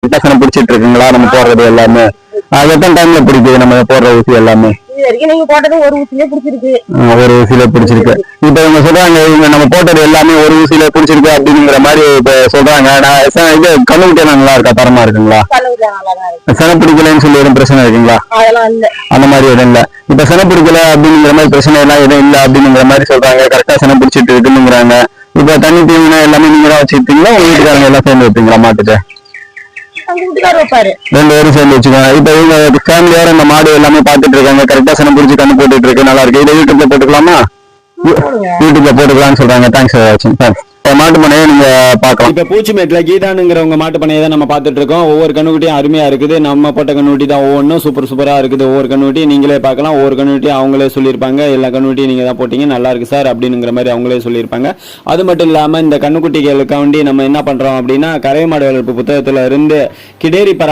சனம் பிடிச்சிட்டு இருக்குங்களா நம்ம போடுறது எல்லாமே? எத்தனை டைம்ல பிடிக்குது நம்ம போடுற ஊசி எல்லாமே? நீங்க போட்டது ஒரு ஊசியிலே பிடிச்சிருக்கு. ஒரு ஊசியில பிடிச்சிருக்கு. இப்ப இவங்க சொல்றாங்க இவங்க நம்ம போட்டது எல்லாமே ஒரு ஊசியில பிடிச்சிருக்கு அப்படிங்கிற மாதிரி இப்ப சொல்றாங்க. இது கண்ணுக்குட்டியா நல்லா இருக்கா, தரமா இருக்குங்களா? சனம் பிடிக்கலன்னு சொல்லி எதுவும் பிரச்சனை இருக்குங்களா? அந்த மாதிரி எதுவும் இல்ல. இப்ப சனம் பிடிக்கல அப்படிங்கிற மாதிரி பிரச்சனை எல்லாம் எதுவும் இல்ல அப்படிங்கிற மாதிரி சொல்றாங்க. கரெக்டா சனம் பிடிச்சிட்டு இருக்குங்கிறாங்க. இப்ப தண்ணி தீவனம் எல்லாமே நீங்க தான் வச்சுக்கிட்டீங்களா, உங்க வீட்டுக்காரங்க எல்லாம் சேர்ந்து வைப்பீங்களா மாட்டுக்கு? 2 பேரும் சேர்ந்து வச்சுக்கோங்க. இப்ப இவங்க ஃபேமிலியோட இந்த மாடு எல்லாமே பாத்துட்டு இருக்காங்க. கரெக்டா சனம் பிடிச்சி கண்ணு போட்டுட்டு இருக்கு, நல்லா இருக்கு. இதை யூடியூப்ல போட்டுக்கலாமா? யூடியூப்ல போட்டுக்கலாம்னு சொல்றாங்க. தேங்க்ஸ் ஃபார் வாட்சிங். மாட்டு பண்ணையை நீங்க பாக்கலாம். இப்ப பூச்சிமேட்ல கீதானுங்கிறவங்க மாட்டு பண்ணையை தான் நம்ம பாத்துட்டு இருக்கோம். ஒவ்வொரு கண்ணுக்குட்டியும் அருமையா இருக்குது. நம்ம போட்ட கண்ணுக்குட்டி தான் ஒவ்வொன்றும் சூப்பரா இருக்குது. ஒவ்வொரு கண்ணுக்குட்டி நீங்களே பார்க்கலாம். ஒவ்வொரு கண்ணுக்குட்டி அவங்களே சொல்லியிருப்பாங்க, எல்லா கண்ணுக்குட்டியும் நீங்க தான் போட்டீங்க, நல்லா இருக்கு சார் அப்படிங்கிற மாதிரி அவங்களே சொல்லியிருப்பாங்க. அது மட்டும் இல்லாம இந்த கண்ணுக்குட்டிகளுக்காண்டி நம்ம என்ன பண்றோம் அப்படின்னா, கரை மாடு வளர்ப்பு புத்தகத்துல இருந்து கிடேரி பராமரிப்பு